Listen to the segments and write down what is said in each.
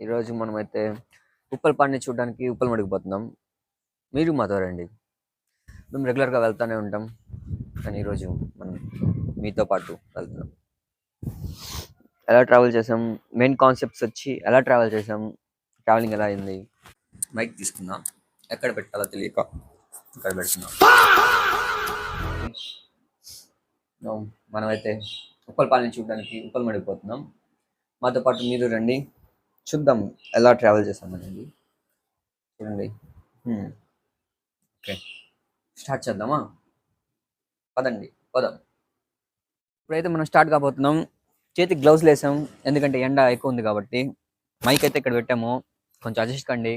ఈరోజు మనమైతే ఉప్పలపాడిని చూడడానికి ఉప్పలమడికి పోతున్నాం. మీరు మాతో రండి. మేము రెగ్యులర్గా వెళ్తూనే ఉంటాం, కానీ ఈరోజు మనం మీతో పాటు వెళ్తున్నాం. ఎలా ట్రావెల్ చేసాం, మెయిన్ కాన్సెప్ట్స్ వచ్చి ఎలా ట్రావెల్ చేసాం, ట్రావెలింగ్ ఎలా అయింది. మైక్ తీసుకుందాం, ఎక్కడ పెట్టాలో తెలియక ఇక్కడ పెడుతున్నాం. మనమైతే ఉప్పలపాడిని చూడడానికి ఉప్పలమడికి పోతున్నాం. మాతో పాటు మీరు రండి, చూద్దాం ఎలా ట్రావెల్ చేస్తాం అనేది. చూడండి. ఓకే, స్టార్ట్ చేద్దామా? పదండి పదం. ఇప్పుడైతే మనం స్టార్ట్ కాబోతున్నాం. చేతికి గ్లౌస్లు వేసాం, ఎందుకంటే ఎండ ఎక్కువ ఉంది కాబట్టి. మైక్ అయితే ఇక్కడ పెట్టాము, కొంచెం అడ్జస్ట్ కండి,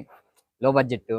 లో బడ్జెట్.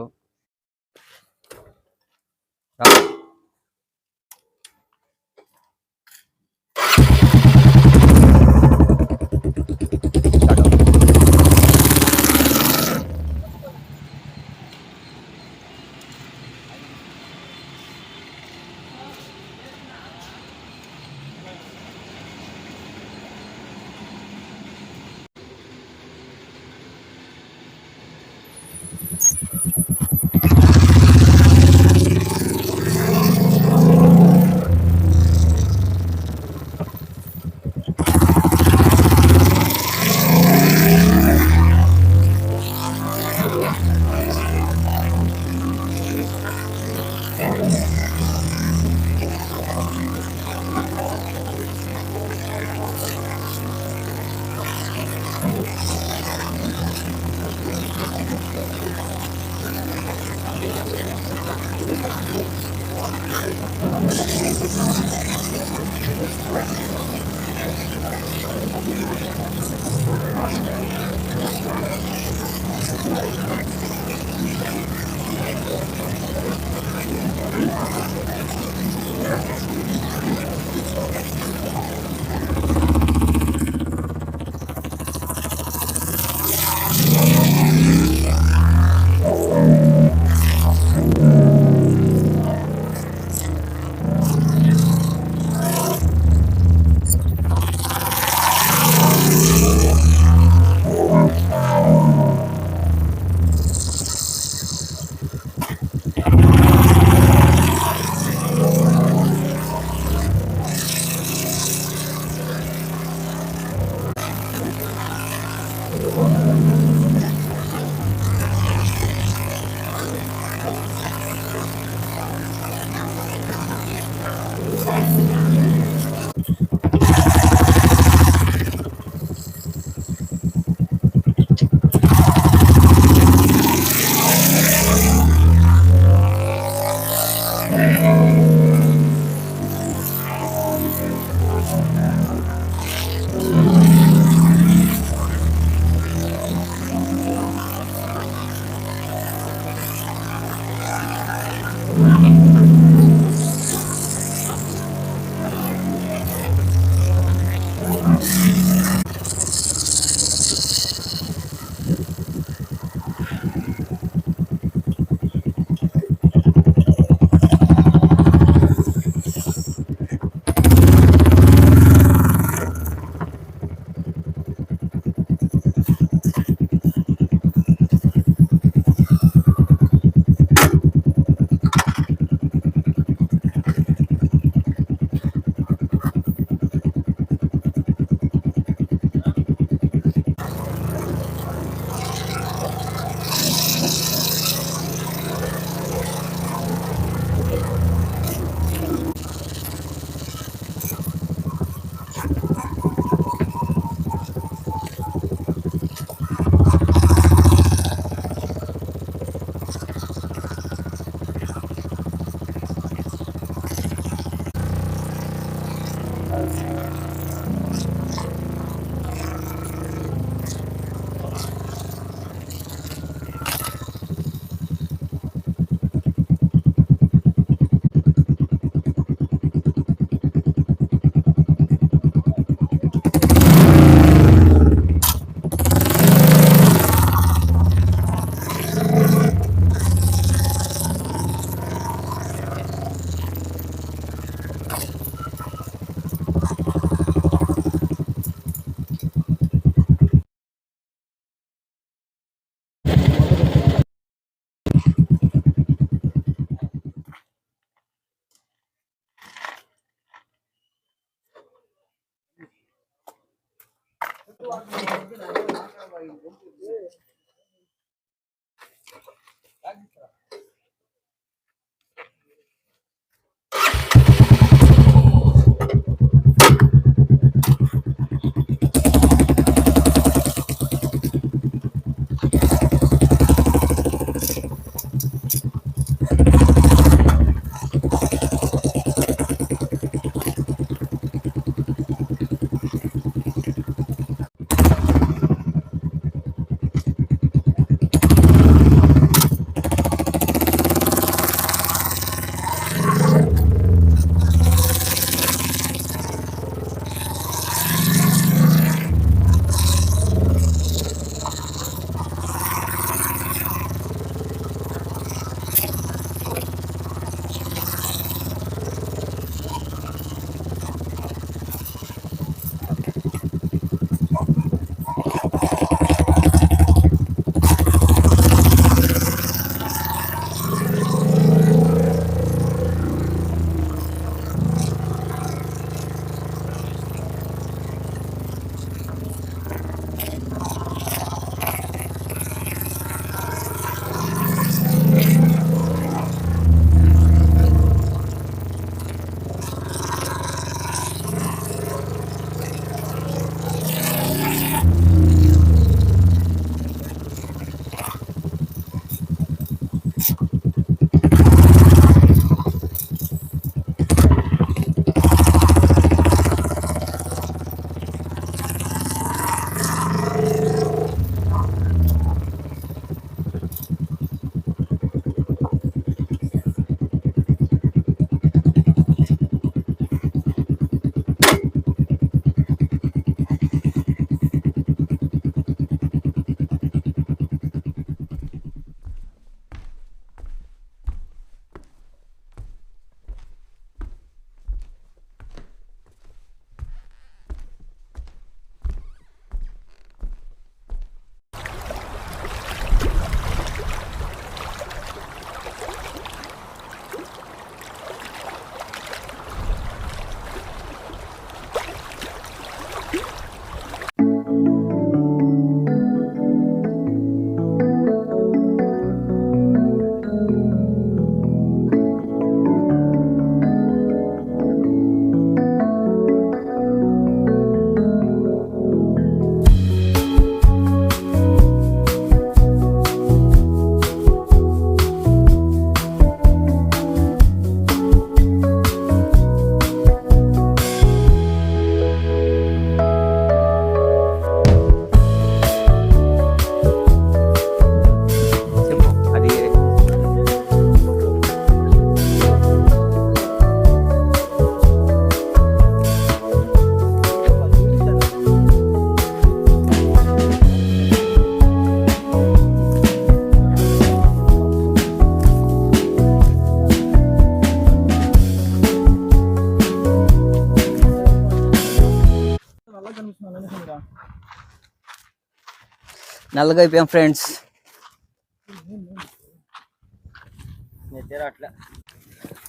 నల్లగా అయిపోయాం ఫ్రెండ్స్.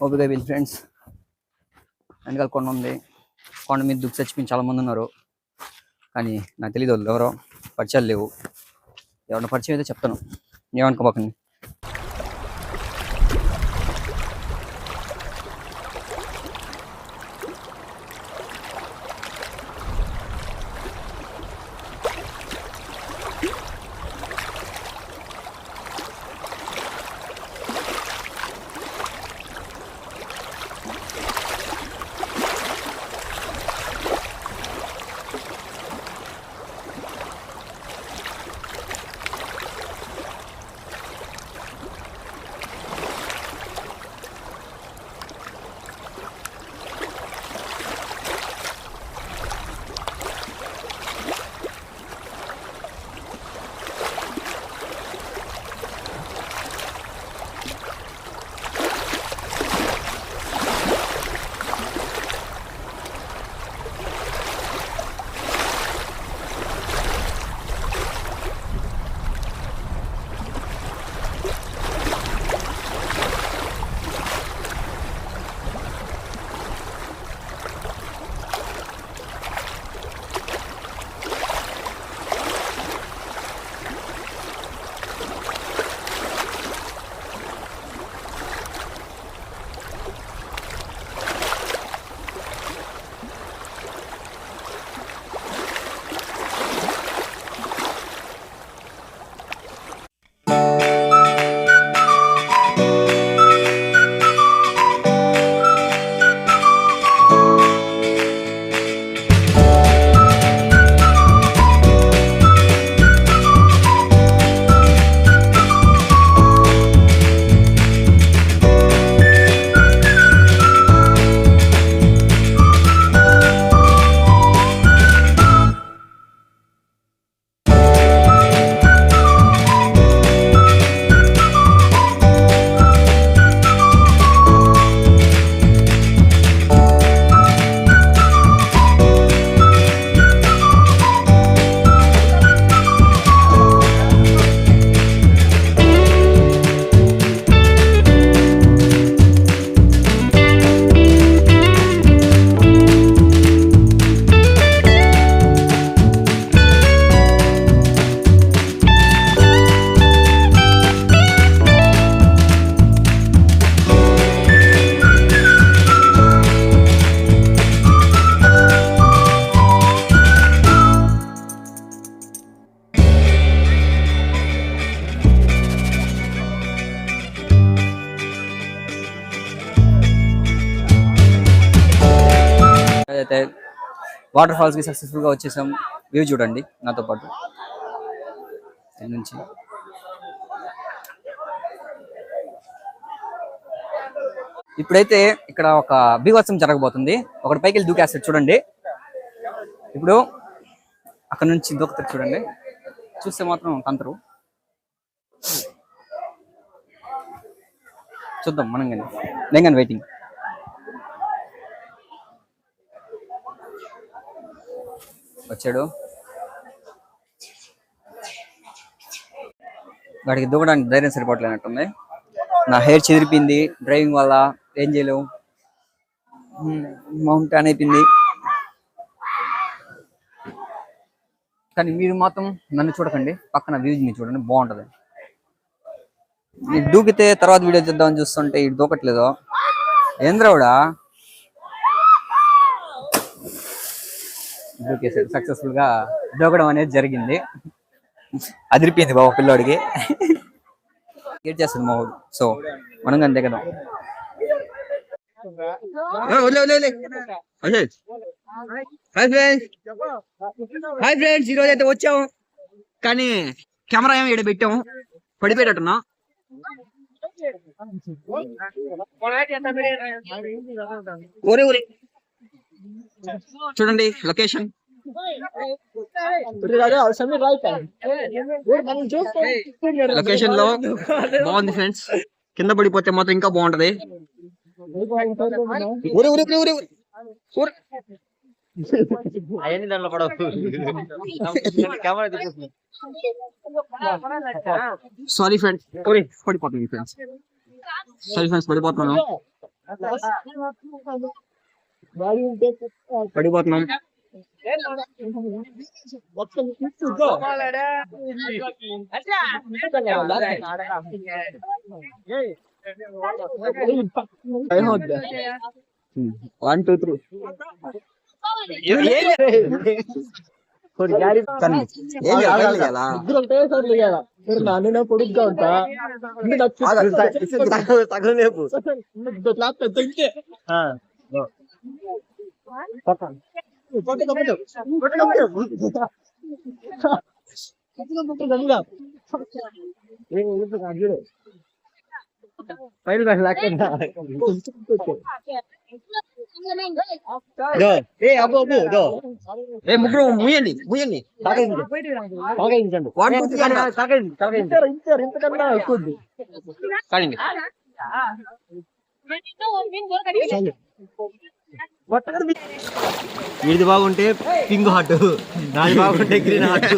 ఓపిక అయిపోయింది ఫ్రెండ్స్. వెనకాల కొండ ఉంది. కొండ మీద దుక్కు చచ్చిపోయి చాలా మంది ఉన్నారు. కానీ నాకు తెలియదు వాళ్ళు ఎవరో, పరిచయాలు లేవు. ఎవరైనా పరిచయం అయితే చెప్తాను, ఏమనుకోబాకండి. వాటర్ ఫాల్స్కి సక్సెస్ఫుల్గా వచ్చేసాం. వ్యూ చూడండి నాతో పాటు నుంచి. ఇప్పుడైతే ఇక్కడ ఒక బీభత్సం జరగబోతుంది. ఒకటి పైకి వెళ్ళి దూకేస్తాడు చూడండి. ఇప్పుడు అక్కడ నుంచి దూకుతారు చూడండి. చూస్తే మాత్రం తంతరు. చూద్దాం మనం కానీ, నేను కానీ వెయిటింగ్. వచ్చాడు. వాడికి దూకడానికి ధైర్యం సరిపోవట్లేనట్టుంది. నా హెయిర్ చెదిరిపోయింది డ్రైవింగ్ వల్ల, ఏం చేయలేవు. మౌంటైన్ అయిపోయింది. కానీ మీరు మాత్రం నన్ను చూడకండి, పక్కన వ్యూని చూడండి, బాగుంటది. దూకితే తర్వాత వీడియో చేద్దామని చూస్తుంటే ఇటు దూకట్లేదు. ఏంద్రవుడా దూకేసాడు. సక్సెస్ఫుల్ గా దూకడం అనేది జరిగింది. అదిరిపోయింది బాబు పిల్లోడికి. గేట్ చేస్తుంది మా ఊరు. సో మనం అంతే కదా. హాయ్ ఫ్రెండ్స్, ఈరోజు అయితే వచ్చాము కానీ కెమెరా ఏమి ఇక్కడ పెట్టాము, పడిపోయేటట్టున్నా. చూడండి లొకేషన్. లొకేషన్ లో బాగుంది ఫ్రెండ్స్. కింద పడిపోతే మాత్రం ఇంకా బాగుంటది. సారీ ఫ్రెండ్స్, పడిపోతుంది ఫ్రెండ్స్. సారీ ఫ్రెండ్స్, పడిపోతున్నాను. పడిపోతున్నాం. One two three. నేను పొడుగ్గా ఉంటా. ముగ్గురు ముయ్యండి ముయ్యండి. ఇంతకన్నా ఎక్కువ కానిండి. వీడిది బాగుంటే పింక్ హార్ట్, నాది బాగుంటే green heart.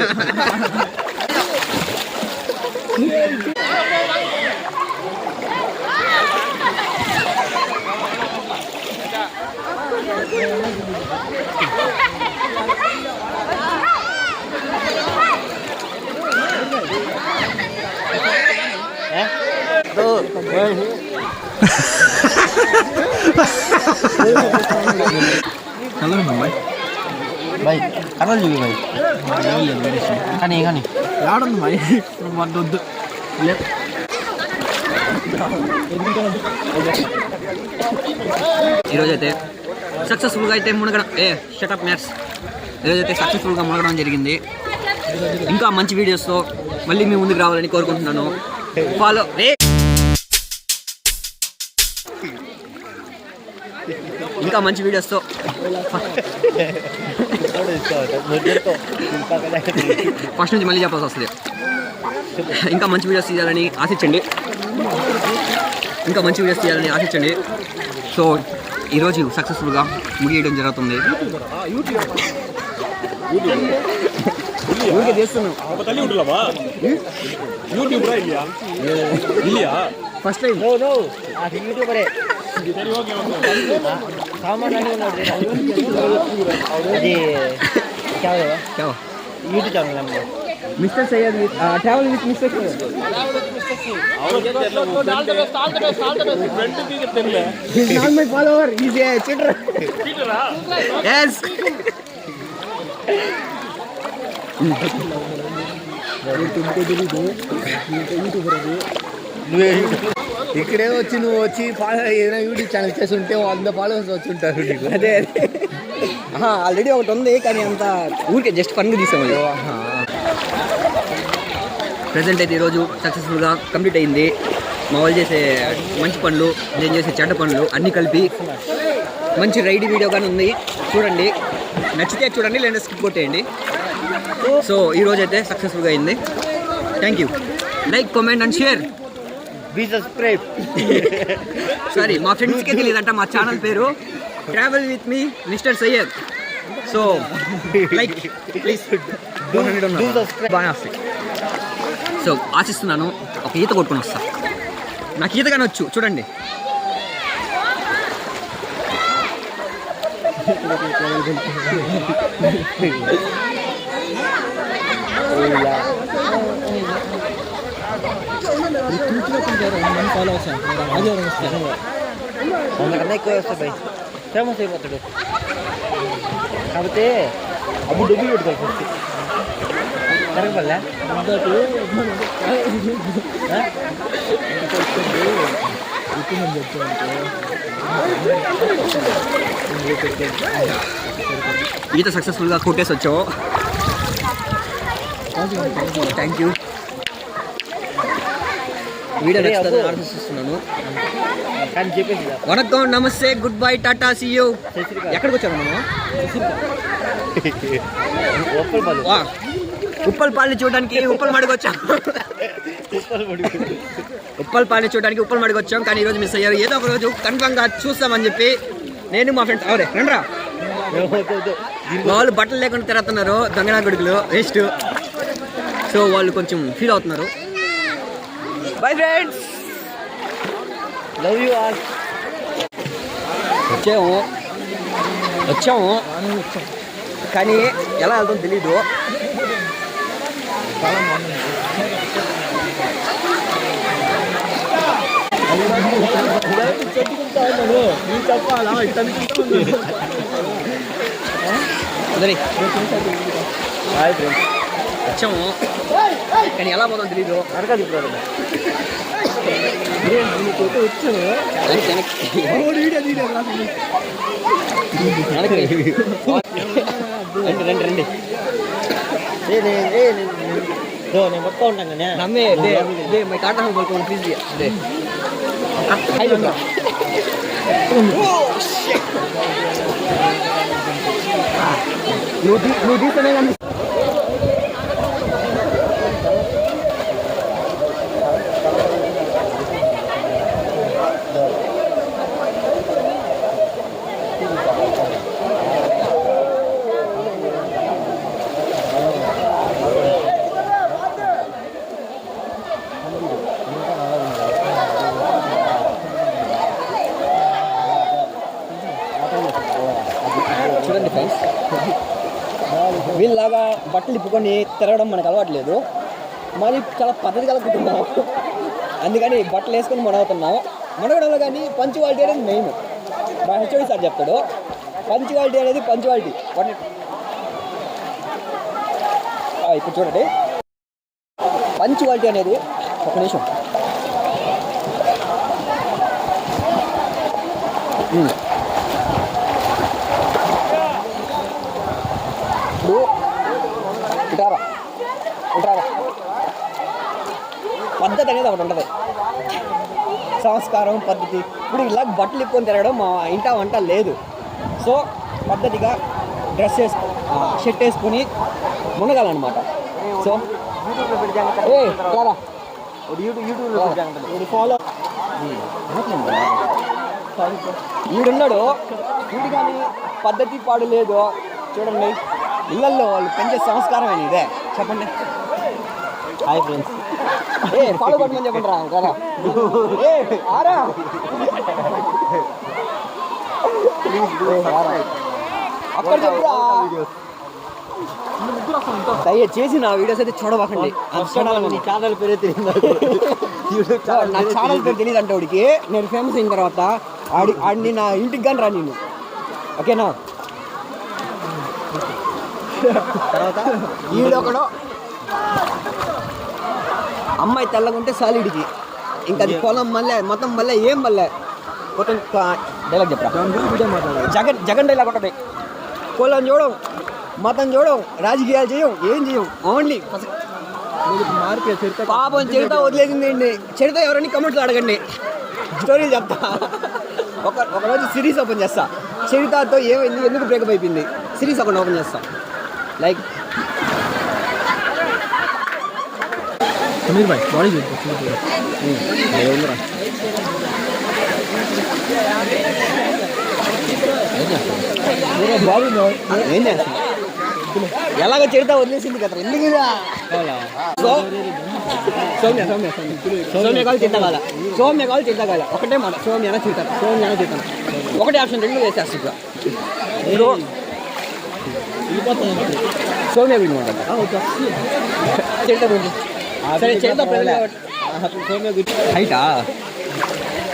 Kalau baik, baik. Karena juga baik. Kan nih kan nih. Lawan baik. Rumah duduk. Lihat. ఈరోజు అయితే సక్సెస్ఫుల్గా అయితే మునగడం. Shut up maths. ఈరోజు అయితే సక్సెస్ఫుల్గా మునగడం జరిగింది. ఇంకా మంచి వీడియోస్తో మళ్ళీ మీ ముందుకు రావాలని కోరుకుంటున్నాను. ఫాలో ఇంకా మంచి వీడియోస్తో ఫస్ట్ నుంచి మళ్ళీ చెప్పాల్సి వస్తుంది. ఇంకా మంచి వీడియోస్ తీయాలని ఆశించండి. సో ఈరోజు సక్సెస్ఫుల్గా ముగియడం జరుగుతుంది. First time mister Syed travel with mister my follower is a cheater. yes ఇక్కడే వచ్చి నువ్వు వచ్చి ఏదైనా యూట్యూబ్ ఛానల్ చేసి ఉంటే 100 ఫాలోవర్స్ వచ్చి ఉంటారు నీకు. అదే ఆల్రెడీ ఒకటి ఉంది కానీ అంత ఊరికే జస్ట్ ఫన్గా తీసాము. ప్రజెంట్ అయితే ఈరోజు సక్సెస్ఫుల్గా కంప్లీట్ అయింది. మా వాళ్ళు చేసే మంచి పనులు, నేను చేసే చెడ్డ పనులు అన్నీ కలిపి మంచి రైడ్ వీడియో కానీ ఉంది, చూడండి. నచ్చితే చూడండి, లేదా స్కిప్ కొట్టేయండి. సో ఈరోజు అయితే సక్సెస్ఫుల్గా అయింది. Thank you. Like, comment and share. Sorry, మా ఫ్రెండ్స్కే తెలియదంట మా ఛానల్ పేరు travel with me mister Syed. So like please బాగా వస్తాయి. సో ఆశిస్తున్నాను ఒక ఈత కొట్టుకొని వస్తా. నాకు ఈతగానే వచ్చు, చూడండి. అందుకన్నా ఎక్కువ వస్తాయి బై, ఫేమస్ అయిపోతాడు. కాకపోతే అప్పుడు డబ్బులు పెట్టుకోవాలి ఫస్ట్. జరగబల్లా ఈత సక్సెస్ఫుల్గా కొట్టేసి వచ్చావు. Thank you. వీడియో నచ్చుతుంది ఆలోచిస్తున్నాను. కానీ చెప్పేసి వనక్కం, నమస్తే, గుడ్ బై, టాటా, సీ యూ. ఎక్కడికి వచ్చాము మనం? ఉప్పల్పాలని చూడడానికి ఉప్పల్మడికి వచ్చాం. ఉప్పల్పాలని చూడడానికి ఉప్పల్మడికి వచ్చాం. కానీ ఈరోజు మిస్ అయ్యారు. ఏదో ఒక రోజు కన్ఫామ్గా చూస్తామని చెప్పి నేను మా ఫ్రెండ్స్ అవరే రండ్రా. వాళ్ళు బట్టలు లేకుండా తిరుగుతున్నారు, దొంగనా కొడుకులు వేస్ట్. సో వాళ్ళు కొంచెం ఫీల్ అవుతున్నారు. Bye friends, love you all. వచ్చాము కానీ ఎలా వెళ్తాం తెలీదు. చెప్పాలా వచ్చాము కానీ ఎలా పోతాం తెలీదు. అడగదు ఇప్పుడు రండి రండి. నేను మొత్తం ఉంటాను కానీ నమ్మే మై టాటా బల్కో ప్లీజ్. నువ్వు తీస్తేనే కానీ చూడండి ఫ్రెండ్స్, వీళ్ళలాగా బట్టలు ఇప్పుకొని తిరగడం మనకు అలవాట్లేదు. మరి చాలా పద్ధతి కల కుటుంబం, అందుకని బట్టలు వేసుకొని మొడవుతున్నాం. మొడగడంలో కానీ పంచువాలిటీ అనేది మెయిన్. మా హెచ్ఓడి సార్ చెప్తాడు, పంచువాలిటీ అనేది పంచువాలిటీ. ఇప్పుడు చూడండి, పంచువాలిటీ అనేది ఒక నిమిషం. ఇప్పుడు ఇటారా పద్ధతి అనేది ఒకటి ఉంటుంది, సంస్కారం పద్ధతి. ఇప్పుడు ఇలా బట్టలు ఇప్పుకొని తిరగడం మా ఇంట వంట లేదు. సో పద్ధతిగా డ్రెస్ షర్ట్ వేసుకొని మునగాలన్నమాట. సో యూట్యూబ్లో ఫాలో వీడున్నాడు, వీడు కానీ పద్ధతి పాడు లేదు. చూడండి, ఇళ్ళల్లో వాళ్ళు పెంచే సంస్కారం అని ఇదే. చెప్పండి. Hi friends. ఫాలో కొట్టమని చెప్పండి రా కదా. ఆరా అక్కడ చెప్పురా. దయచేసి నా వీడియోస్ అయితే చూడబాకండి. ఛానల్ పేరే తెలియదు, నా ఛానల్ పేరు తెలియదు అంటే వాడికి. నేను ఫేమస్ అయిన తర్వాత ఆడిని నా ఇంటికి కానీ రా నేను, ఓకేనా? తర్వాత ఈడొకడు అమ్మాయి తెల్లగుంటే సాలిడికి, ఇంకా అది పొలం మళ్ళీ మొత్తం మళ్ళీ ఏం మళ్ళీ మొత్తం డైలాగ్ చెప్పరా జగన్ డైలాగ్ ఒకటి పొలం చూడం మతం చూడం రాజకీయాలు చేయం ఏం చేయం ఓన్లీ పాపం చరిత వదిలేసింది. చరిత ఎవరైనా కమెంట్లు అడగండి, స్టోరీ చెప్తా. ఒకరోజు సిరీస్ ఓపెన్ చేస్తా, చరితతో ఏమైంది, ఎందుకు బ్రేకప్ అయిపోయింది, సిరీస్ ఒకటి ఓపెన్ చేస్తా. లైక్ సమీర్ భాయ్ బాడీ ఏం చేస్తా ఎలాగ చరిత వదిలేసింది కదా ఎందుకు సౌమ్య కాదు చింతకాల ఒకటే మాట సౌమ్యనా తింటాను ఒకటే ఆప్షన్ రెండు వేసేస్తా సౌమ్య గురించి మాట్లాడతా చరిత గురించి సరే చరిత సౌమ్య గురించి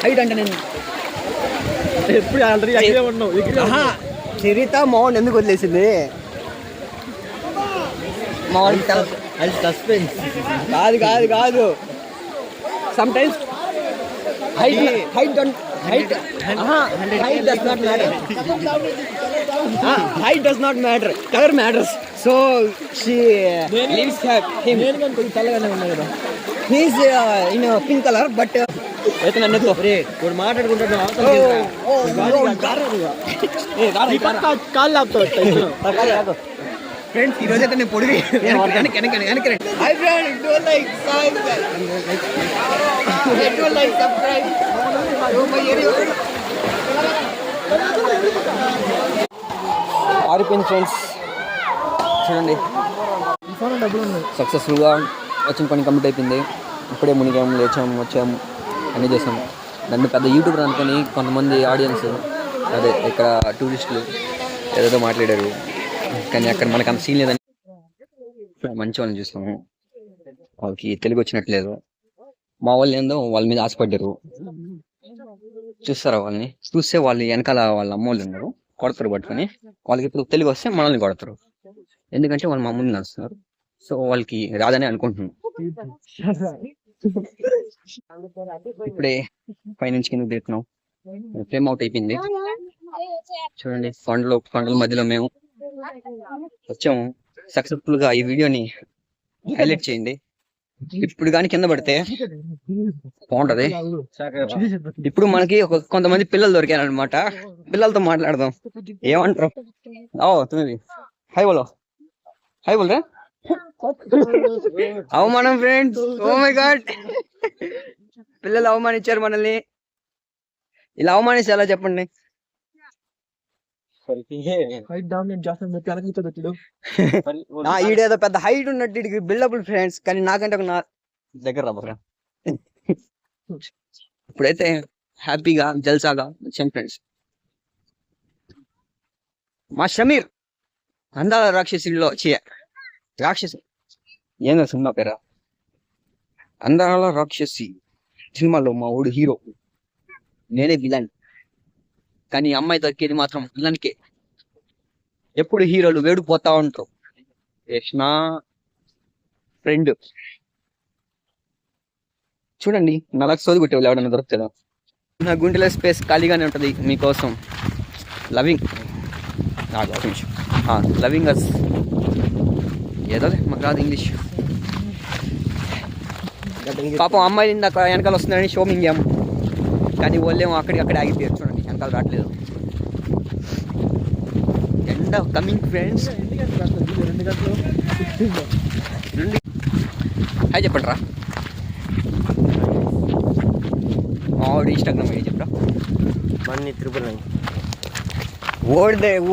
హైట్ అంటే నేను ఎప్పుడు ఆల్రెడీ అక్కడే ఉన్నావు. చరిత మోహన్ ఎందుకు వదిలేసింది మోహన్ అది సస్పెన్స్. కాదు some times height does not matter, color matters. So she leaves him. తెల్లగానే ఉన్నాయి కదా. He is in a pink color, but మాట్లాడుకుంటున్నా ఫ్రెండ్స్ ఈ రోజైతే నేను పొడివి hi friends don't like subscribe ఆరిపోయింది ఫ్రెండ్స్ చూడండి సక్సెస్ఫుల్గా వచ్చిన పని కంప్లీట్ అయిపోయింది. ఇప్పుడే మునిగాము లేచాము వచ్చాము అన్నీ చేసాము. నన్ను పెద్ద యూట్యూబర్ అనుకొని కొంతమంది ఆడియన్స్ అదే ఇక్కడ టూరిస్టులు ఏదేదో మాట్లాడారు, కానీ అక్కడ మనకు అంత సీన్ లేదని మంచి వాళ్ళని చూస్తాము. వాళ్ళకి తెలుగు వచ్చినట్లేదు, మా వాళ్ళు ఏందో వాళ్ళ మీద ఆశపడ్డారు. చూస్తారా వాళ్ళని చూస్తే వాళ్ళు వెనకాల వాళ్ళ అమ్మోళ్ళు ఉన్నారు, కొడతారు పట్టుకొని. వాళ్ళకి ఇప్పుడు తెలుగు వస్తే మనల్ని కొడతారు, ఎందుకంటే వాళ్ళు మా ముందు నడుస్తున్నారు. సో వాళ్ళకి రాదని అనుకుంటున్నాను. ఇప్పుడే పైనుంచి కింద దిగుతున్నాం, ఫ్రేమ్ అవుట్ అయిపోయింది. చూడండి కొండల మధ్యలో మేము వచ్చాము. సక్సెస్ఫుల్ గా ఈ వీడియోని హైలైట్ చేయండి. ఇప్పుడు కానీ కింద పడితే బాగుంటది. ఇప్పుడు మనకి కొంతమంది పిల్లలు దొరికారనమాట, పిల్లలతో మాట్లాడదాం. ఏమంటారు? హాయ్ బోలో రా. అవమానం ఫ్రెండ్స్, ఓ మై గాడ్, పిల్లలు అవమానించారు మనల్ని. ఇలా అవమానించి ఎలా చెప్పండి? ఈడేదో పెద్ద హైట్ ఉన్నట్టు ఇడికి బిల్డబుల్ ఫ్రెండ్స్, కానీ నాకంటే ఒక దగ్గర రాబోరా. ఇప్పుడైతే హ్యాపీగా జల్సాగా వచ్చాం ఫ్రెండ్స్. మా షమీర్ అందాల రాక్షసిలో రాక్షసి ఏందో సినిమా పేరా, అందాల రాక్షసి సినిమాలో మా ఊడు హీరో, నేనే విలన్. కానీ అమ్మాయి దొరికేది మాత్రం విలన్కే. ఎప్పుడు హీరోలు వేడిపోతా ఉంటారు. యష్నా ఫ్రెండ్ చూడండి, నలకు సోది కొట్టేవాళ్ళు ఎవడన్నా దొరుకుతుందా? నా గుండెలో స్పేస్ ఖాళీగానే ఉంటుంది మీకోసం. లవింగ్ లవింగ్ అస్ ఏదో మాకు రాదు ఇంగ్లీష్. పాపం అమ్మాయి ఇందాక వెనకాల వస్తుందని షో మింగాము, కానీ వాళ్ళేమో అక్కడికి ఆగిపోయారు. చూడండి వెనకాల రావట్లేదు. End of coming friends. Hi చెప్పండి రా. మావాడు ఇన్స్టాగ్రామ్ ఐడి చెప్పరా. మన్ని 999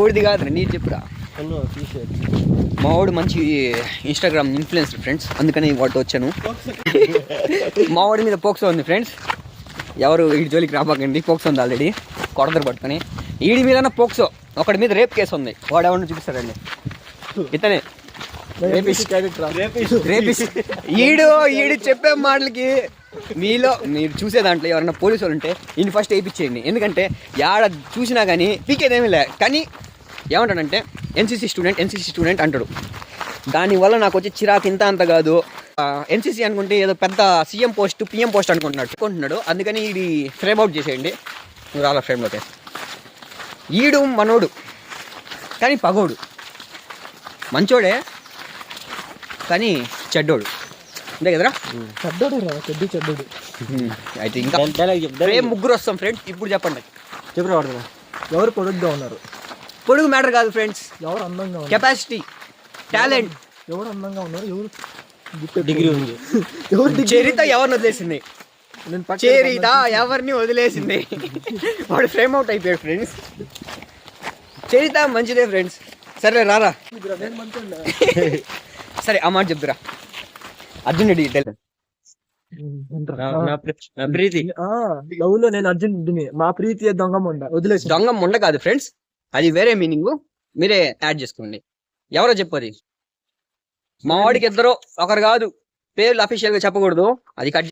ఓడిది కాదు నీరు చెప్పురా. మా వాడు మంచి ఇన్స్టాగ్రామ్ ఇన్ఫ్లుయెన్సర్ ఫ్రెండ్స్, అందుకని వాటితో వచ్చాను. మా వాడి మీద పోక్సో ఉంది ఫ్రెండ్స్, ఎవరు వీడి జోలికి రాబాకండి. పోక్సో ఉంది ఆల్రెడీ, కొడతారు పట్టుకొని. వీడి మీద పోక్సో, ఒకటి మీద రేప్ కేసు ఉంది. వాడు ఎవరిని చూపిస్తారండి, ఇతనే ఈడు చెప్పే మాటలకి మీలో మీరు చూసే దాంట్లో ఎవరైనా పోలీసు వాళ్ళు ఉంటే ఈయన ఫస్ట్ వేయించేయండి. ఎందుకంటే యాడ చూసినా కానీ పీకేదేమీ లే, కానీ ఏమంటాడంటే ఎన్సీసీ స్టూడెంట్ అంటాడు. దానివల్ల నాకు వచ్చి చిరాకు ఇంత అంత కాదు. ఎన్సీసీ అనుకుంటే ఏదో పెద్ద సీఎం పోస్ట్ పిఎం పోస్ట్ అనుకుంటున్నాడు. అందుకని ఇది ఫ్రేమ్ అవుట్ చేసేయండి. నువ్వు రాలా ఫ్రేమ్లోకి. ఈడు మనోడు కానీ పగోడు, మంచోడే కానీ చెడ్డోడు, అంతే కదరా? చెడ్డోడు అయితే ఇంకా ఫ్రేమ్ ముగ్గురు వస్తాం ఫ్రెండ్స్. ఇప్పుడు చెప్పండి, చెప్పు. ఎవరు పొడుగ్గా ఉన్నారు? పొడుగు మ్యాటర్ కాదు ఫ్రెండ్స్, ఎవరు అందంగా ఉన్నారు? Capacity, talent. ఎవరు అందంగా ఉన్నారు? ఎవరు డిగ్రీ ఉంది? చరిత ఎవరిని వదిలేసింది? చరిత ఎవరిని వదిలేసింది? వాడు ఫ్రేమ్ అవుట్ అయిపోయాడు ఫ్రెండ్స్. చరిత మంచిదే ఫ్రెండ్స్. సరే రారా. సరే ఆ మాట చెప్తురా. అర్జున్ రెడ్డి నా ప్రీతి లవ్ లో నేను అర్జున్ మా ప్రీతి వదిలేసి దొంగ ముండ కాదు ఫ్రెండ్స్, అది వేరే మీనింగ్. మీరే యాడ్ చేసుకోండి. ఎవరో చెప్పది. మా వాడికి ఇద్దరు ఒకరు కాదు, పేర్లు అఫీషియల్ గా చెప్పకూడదు. అది కట్